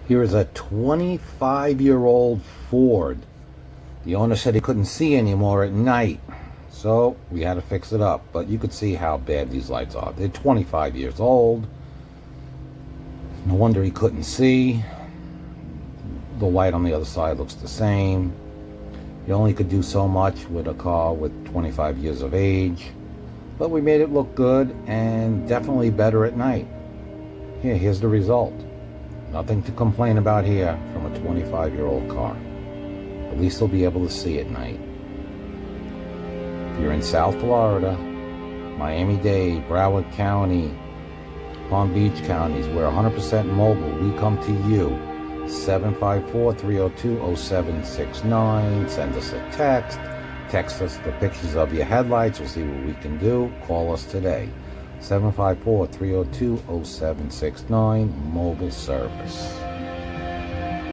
Here is a 25-year-old Ford. The owner said he couldn't see anymore at night, so we had to fix it up. But you could see how bad these lights are. They're 25 years old. No wonder he couldn't see. The light on the other side looks the same. You only could do so much with a car with 25 years of age. But we made it look good and definitely better at night. Here's the result. Nothing to complain about here from a 25-year-old car. At least they'll be able to see at night. If you're in South Florida, Miami-Dade, Broward County, Palm Beach counties, we're 100% mobile. We come to you. 754-302-0769. Send us a text. Text us the pictures of your headlights. We'll see what we can do. Call us today. 754-302-0769. Mobile service.